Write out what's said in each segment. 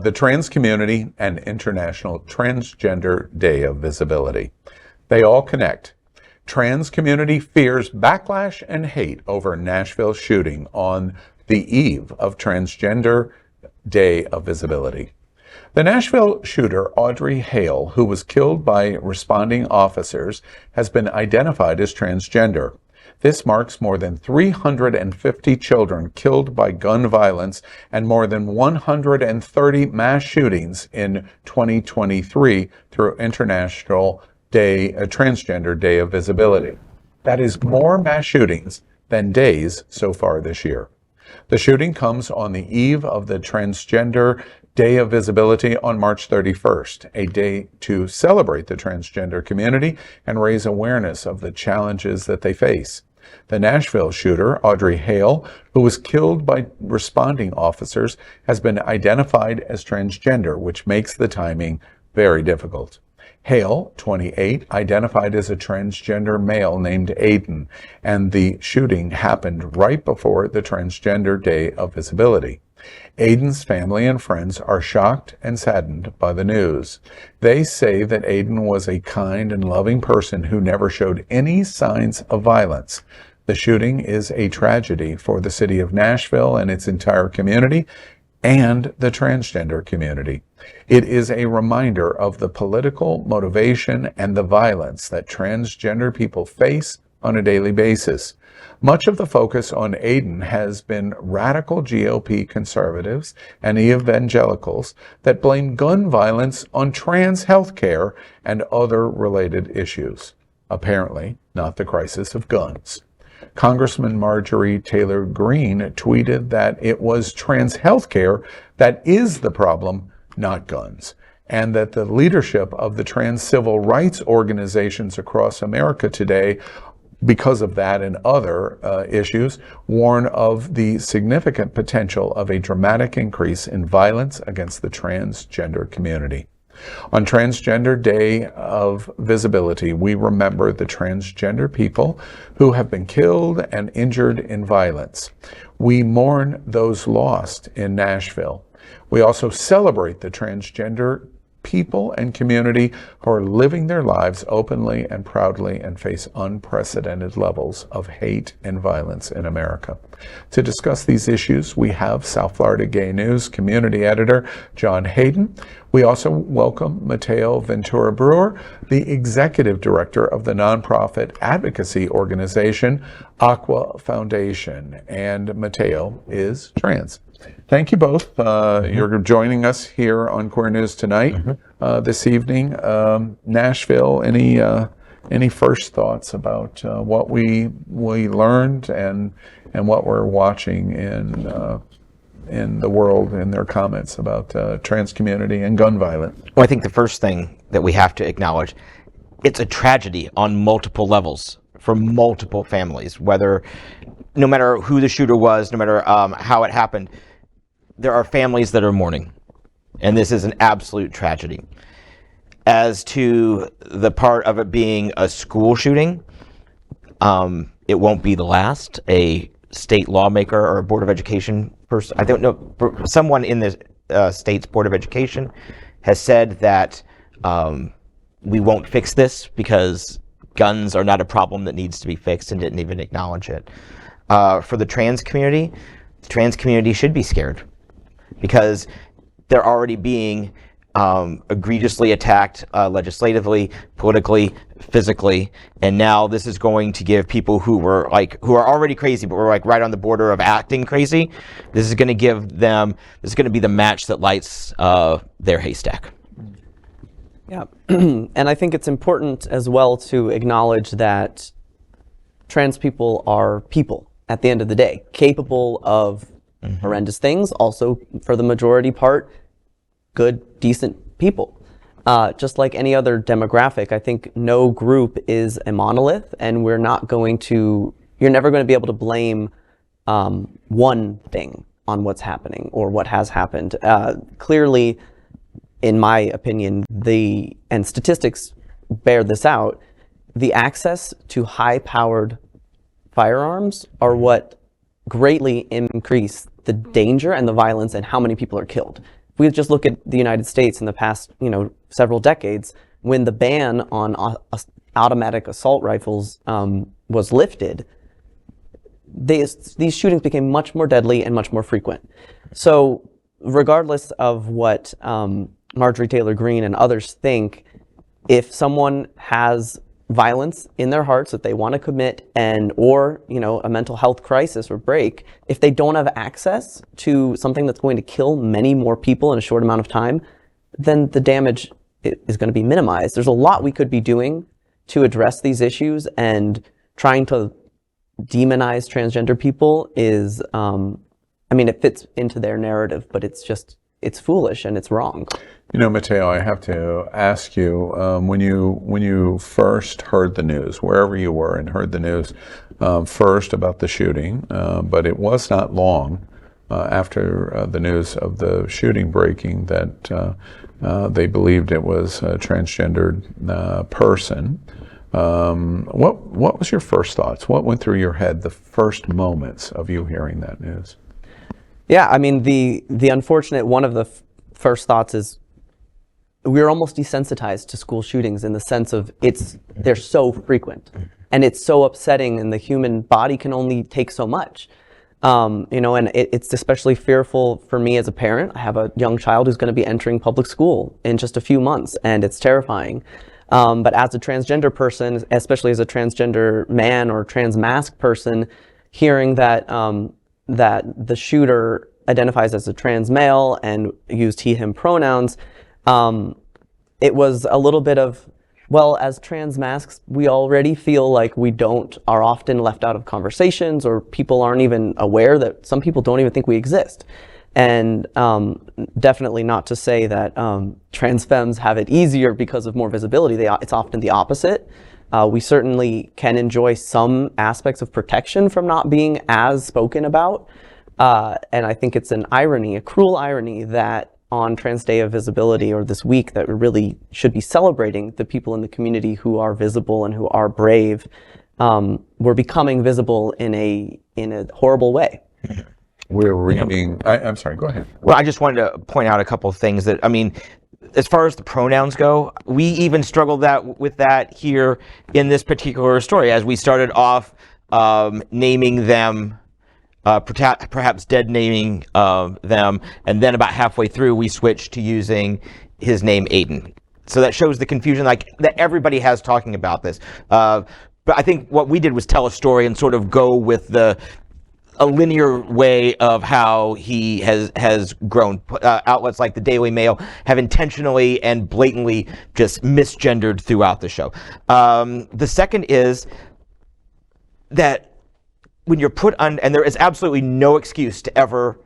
the trans community, and International Transgender Day of Visibility. They all connect. Trans community fears backlash and hate over Nashville shooting on the eve of Transgender Day of Visibility. The Nashville shooter, Audrey Hale, who was killed by responding officers, has been identified as transgender. This marks more than 350 children killed by gun violence and more than 130 mass shootings in 2023 through International Transgender Day of Visibility. That is more mass shootings than days so far this year. The shooting comes on the eve of the Transgender Day of Visibility on March 31st, a day to celebrate the transgender community and raise awareness of the challenges that they face. The Nashville shooter, Audrey Hale, who was killed by responding officers, has been identified as transgender, which makes the timing very difficult. Hale, 28, identified as a transgender male named Aiden, and the shooting happened right before the Transgender Day of Visibility. Aiden's family and friends are shocked and saddened by the news. They say that Aiden was a kind and loving person who never showed any signs of violence. The shooting is a tragedy for the city of Nashville and its entire community and the transgender community. It is a reminder of the political motivation and the violence that transgender people face on a daily basis. Much of the focus on Aiden has been radical GOP conservatives and evangelicals that blame gun violence on trans health care and other related issues. Apparently, not the crisis of guns. Congressman Marjorie Taylor Green tweeted that it was trans health care that is the problem, not guns, and that the leadership of the trans civil rights organizations across America today, because of that and other issues, warn of the significant potential of a dramatic increase in violence against the transgender community. On Transgender Day of Visibility, we remember the transgender people who have been killed and injured in violence. We mourn those lost in Nashville. We also celebrate the transgender people and community who are living their lives openly and proudly and face unprecedented levels of hate and violence in America. To discuss these issues, we have South Florida Gay News community editor John Hayden. We also welcome Matteo Ventura Bruer, the executive director of the nonprofit advocacy organization Aqua Foundation, and Matteo is trans. Thank you both. You're joining us here on Queer News tonight, this evening. Nashville, any first thoughts about what we learned and what we're watching in the world in their comments about trans community and gun violence? Well, I think the first thing that we have to acknowledge, it's a tragedy on multiple levels for multiple families, no matter who the shooter was, no matter how it happened. There are families that are mourning, and this is an absolute tragedy. As to the part of it being a school shooting, it won't be the last. A state lawmaker or a Board of Education person, I don't know, someone in the state's Board of Education has said that we won't fix this because guns are not a problem that needs to be fixed, and didn't even acknowledge it. For the trans community should be scared, because they're already being egregiously attacked legislatively, politically, physically, and now this is going to give people who are already crazy, but were right on the border of acting crazy. This is going to be the match that lights their haystack. Yeah, and I think it's important as well to acknowledge that trans people are people at the end of the day, capable of horrendous things, also for the majority part, good, decent people. Just like any other demographic, I think no group is a monolith, and you're never going to be able to blame one thing on what's happening or what has happened. Clearly, in my opinion, and statistics bear this out, the access to high-powered firearms are what greatly increase the danger and the violence and how many people are killed. if we just look at the United States in the past, several decades, when the ban on automatic assault rifles was lifted, these shootings became much more deadly and much more frequent. So regardless of what Marjorie Taylor Green and others think, if someone has violence in their hearts that they want to commit or a mental health crisis or break, if they don't have access to something that's going to kill many more people in a short amount of time, then the damage is going to be minimized. There's a lot we could be doing to address these issues, and trying to demonize transgender people is, it fits into their narrative, but it's foolish and it's wrong. Matteo, I have to ask you, when you first heard the news, wherever you were and heard the news first about the shooting, but it was not long after the news of the shooting breaking that they believed it was a transgendered person. What was your first thoughts? What went through your head the first moments of you hearing that news? Yeah, the unfortunate, one of the first thoughts is we're almost desensitized to school shootings in the sense of they're so frequent and it's so upsetting, and the human body can only take so much. And it's especially fearful for me as a parent. I have a young child who's going to be entering public school in just a few months, and it's terrifying. But as a transgender person, especially as a transgender man or trans-masked person, hearing that the shooter identifies as a trans male and used he, him pronouns, it was a little bit of, well, as trans masks, we already feel like we are often left out of conversations, or people aren't even aware that some people don't even think we exist. And definitely not to say that trans femmes have it easier because of more visibility. It's often the opposite. We certainly can enjoy some aspects of protection from not being as spoken about. And I think it's an irony, a cruel irony, that on Trans Day of Visibility, or this week that we really should be celebrating the people in the community who are visible and who are brave, we're becoming visible in a horrible way. We're reading. I'm sorry, go ahead. Well, I just wanted to point out a couple of things that, as far as the pronouns go, we even struggled with that here in this particular story, as we started off naming them, perhaps dead naming them, and then about halfway through we switched to using his name Aiden. So that shows the confusion that everybody has talking about this. But I think what we did was tell a story and sort of go with a linear way of how he has grown. Outlets like the Daily Mail have intentionally and blatantly just misgendered throughout the show. The second is that when you're put on, and there is absolutely no excuse to ever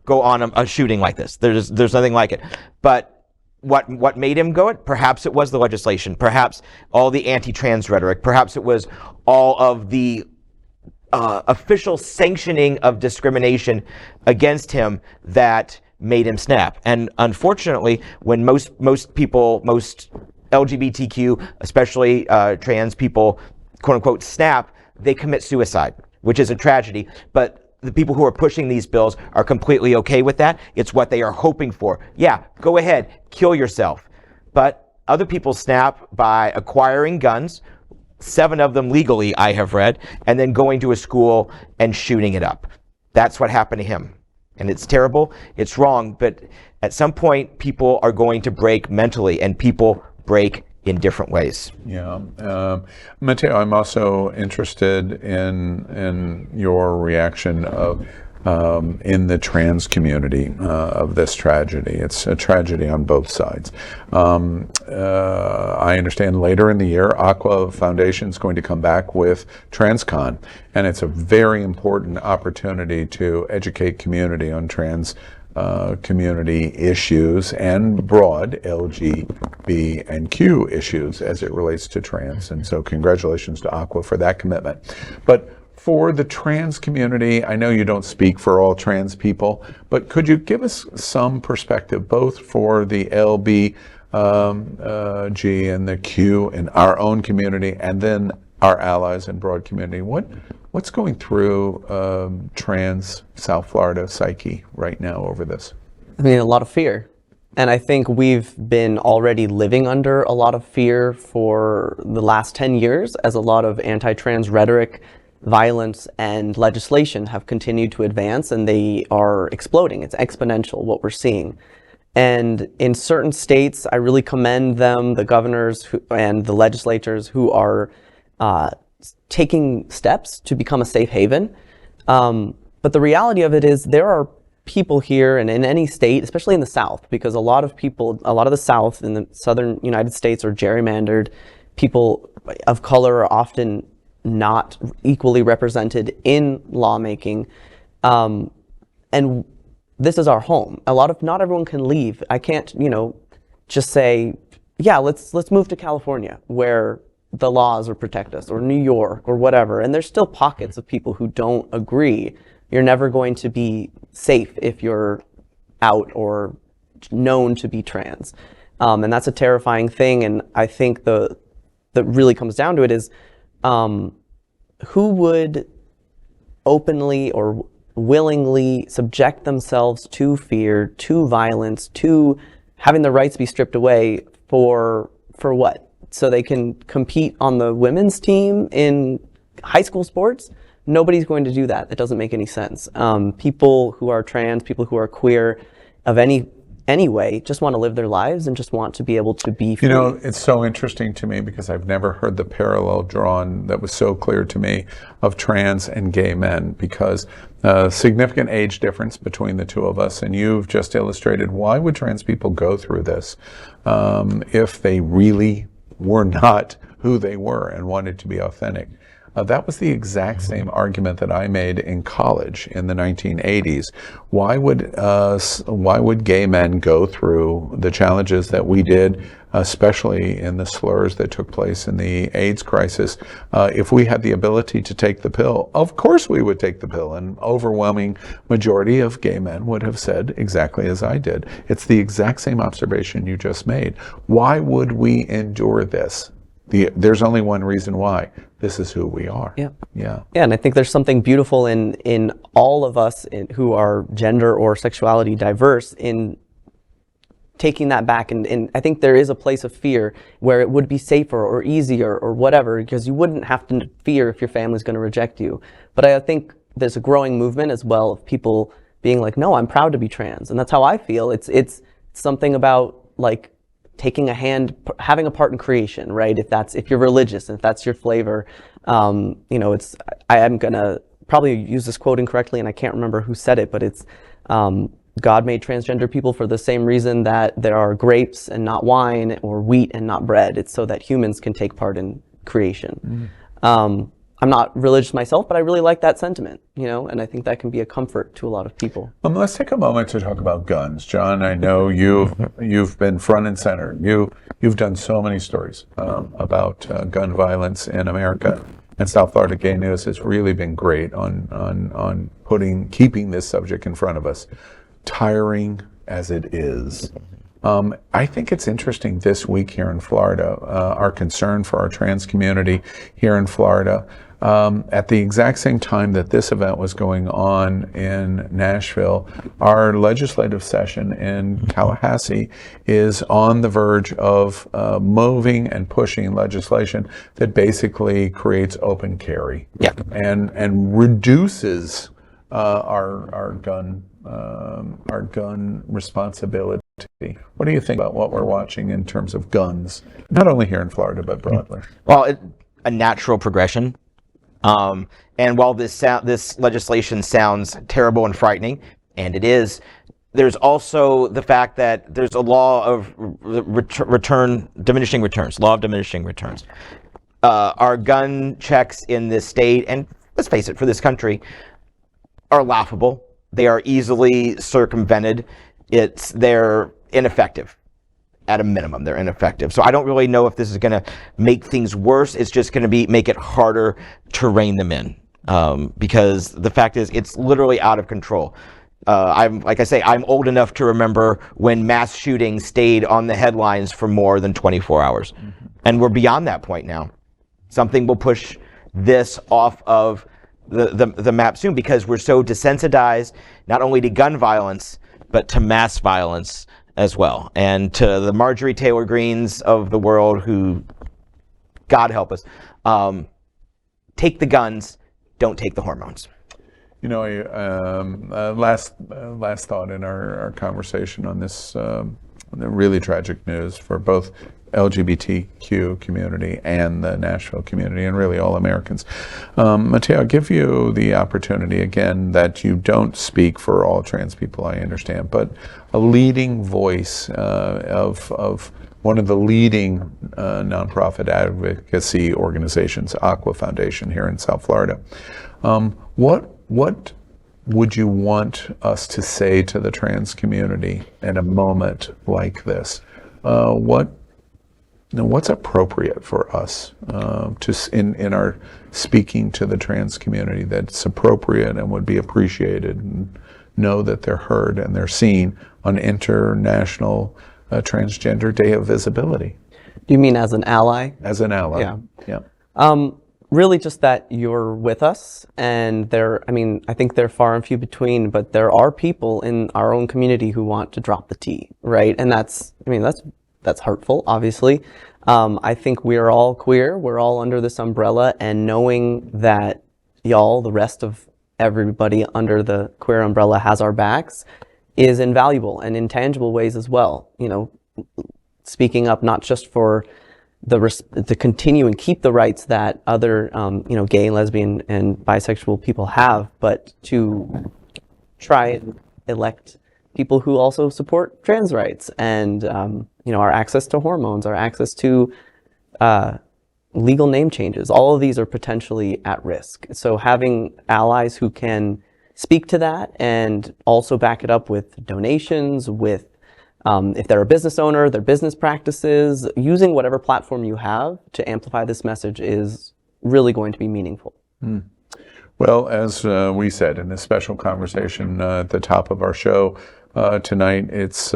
go on a shooting like this. There's nothing like it. But what made him go it? Perhaps it was the legislation. Perhaps all the anti-trans rhetoric. Perhaps it was all of the official sanctioning of discrimination against him that made him snap. And unfortunately, when most people, most LGBTQ, especially trans people, quote unquote, snap, they commit suicide, which is a tragedy. But the people who are pushing these bills are completely okay with that. It's what they are hoping for. Yeah, go ahead, kill yourself. But other people snap by acquiring guns, 7 of them legally, I have read, and then going to a school and shooting it up. That's what happened to him. And it's terrible, it's wrong, but at some point people are going to break mentally, and people break in different ways. Yeah. Matteo, I'm also interested in your reaction of in the trans community of this tragedy. It's a tragedy on both sides. I understand later in the year, Aqua Foundation is going to come back with TransCon, and it's a very important opportunity to educate community on trans community issues and broad LGB and Q issues as it relates to trans. And so congratulations to Aqua for that commitment. But for the trans community, I know you don't speak for all trans people, but could you give us some perspective, both for the LB, G and the Q in our own community, and then our allies and broad community? What's going through trans South Florida psyche right now over this? I mean, a lot of fear. And I think we've been already living under a lot of fear for the last 10 years as a lot of anti-trans rhetoric, violence, and legislation have continued to advance, and they are exploding. It's exponential what we're seeing. And in certain states, I really commend them, the governors and the legislators who are taking steps to become a safe haven. But the reality of it is there are people here and in any state, especially in the South, because a lot of the South in the southern United States are gerrymandered. People of color are often not equally represented in lawmaking. And this is our home. Not everyone can leave. I can't, just say, yeah, let's move to California where the laws will protect us, or New York or whatever. And there's still pockets of people who don't agree. You're never going to be safe if you're out or known to be trans. And that's a terrifying thing. And I think that really comes down to it is who would openly or willingly subject themselves to fear, to violence, to having their rights be stripped away for what? So they can compete on the women's team in high school sports? Nobody's going to do that. That doesn't make any sense. People who are trans, people who are queer of any way, just want to live their lives and just want to be able to be free. It's so interesting to me because I've never heard the parallel drawn that was so clear to me of trans and gay men, because significant age difference between the two of us, and you've just illustrated why would trans people go through this if they really were not who they were and wanted to be authentic. That was the exact same argument that I made in college in the 1980s. Why would gay men go through the challenges that we did, especially in the slurs that took place in the AIDS crisis? If we had the ability to take the pill, of course we would take the pill. An overwhelming majority of gay men would have said exactly as I did. It's the exact same observation you just made. Why would we endure this? There's only one reason why. This is who we are. Yeah, and I think there's something beautiful in all of us who are gender or sexuality diverse in taking that back. And I think there is a place of fear where it would be safer or easier or whatever, because you wouldn't have to fear if your family's going to reject you. But I think there's a growing movement as well of people being like, no, I'm proud to be trans. And that's how I feel. It's something about like taking a hand, having a part in creation, right? If you're religious, and if that's your flavor, I am gonna probably use this quote incorrectly, and I can't remember who said it, but it's God made transgender people for the same reason that there are grapes and not wine, or wheat and not bread. It's so that humans can take part in creation. I'm not religious myself, but I really like that sentiment, and I think that can be a comfort to a lot of people. Let's take a moment to talk about guns. John, I know you've been front and center. You've done so many stories about gun violence in America, and South Florida Gay News has really been great on keeping this subject in front of us, tiring as it is. I think it's interesting this week here in Florida, our concern for our trans community here in Florida. At the exact same time that this event was going on in Nashville, our legislative session in Tallahassee is on the verge of moving and pushing legislation that basically creates open carry and reduces our gun responsibility. What do you think about what we're watching in terms of guns, not only here in Florida but broadly? Well, a natural progression. And while this legislation sounds terrible and frightening, and it is, there's also the fact that there's a law of diminishing returns. Our gun checks in this state, and let's face it, for this country, are laughable. They are easily circumvented. They're ineffective. At a minimum, they're ineffective. So I don't really know if this is going to make things worse. It's just going to make it harder to rein them in, because the fact is, it's literally out of control. I'm old enough to remember when mass shootings stayed on the headlines for more than 24 hours, and we're beyond that point now. Something will push this off of the map soon, because we're so desensitized not only to gun violence but to mass violence as well. And to the Marjorie Taylor Greens of the world who, God help us, take the guns, don't take the hormones. You know, last thought in our conversation on this really tragic news for both LGBTQ community and the Nashville community, and really all Americans. Matteo, I'll give you the opportunity again that you don't speak for all trans people, I understand, but a leading voice of one of the leading nonprofit advocacy organizations, Aqua Foundation here in South Florida. What would you want us to say to the trans community in a moment like this? What's appropriate for us in our speaking to the trans community that's appropriate and would be appreciated, and know that they're heard and they're seen on International Transgender Day of Visibility? Do you mean as an ally? As an ally. Yeah. Really just that you're with us, and I think they're far and few between, but there are people in our own community who want to drop the T, right? And that's hurtful, obviously. I think we are all queer, we're all under this umbrella, and knowing that y'all, the rest of everybody under the queer umbrella, has our backs is invaluable, and in tangible ways as well. You know, speaking up not just for to continue and keep the rights that other, gay, lesbian, and bisexual people have, but to try and elect people who also support trans rights and, our access to hormones, our access to legal name changes. All of these are potentially at risk. So having allies who can speak to that and also back it up with donations, with if they're a business owner, their business practices, using whatever platform you have to amplify this message is really going to be meaningful. Well, as we said in this special conversation at the top of our show tonight, it's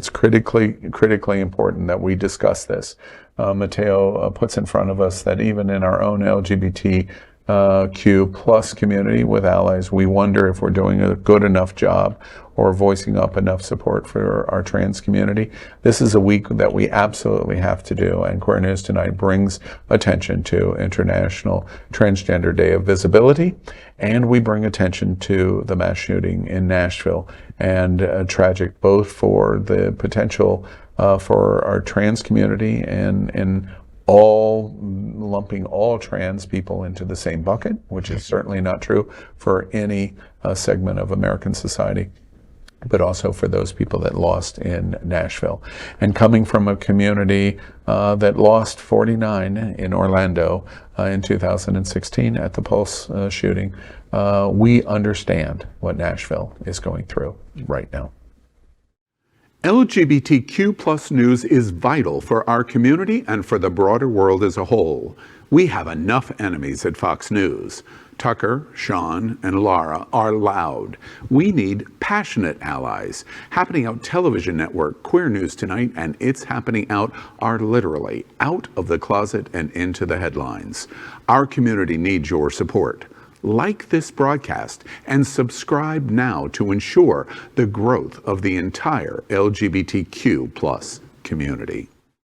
critically important that we discuss this. Matteo puts in front of us that even in our own LGBTQ plus community with allies, we wonder if we're doing a good enough job or voicing up enough support for our trans community. This is a week that we absolutely have to do, and Queer News Tonight brings attention to International Transgender Day of Visibility, and we bring attention to the mass shooting in Nashville, and tragic both for the potential for our trans community and all lumping all trans people into the same bucket, which is certainly not true for any segment of American society, but also for those people that lost in Nashville. And coming from a community that lost 49 in Orlando in 2016 at the Pulse shooting, we understand what Nashville is going through right now. LGBTQ plus news is vital for our community and for the broader world as a whole. We have enough enemies at Fox News. Tucker, Sean, and Laura are loud. We need passionate allies. Happening Out television network, Queer News Tonight, and It's Happening Out are literally out of the closet and into the headlines. Our community needs your support. Like this broadcast and subscribe now to ensure the growth of the entire LGBTQ plus community.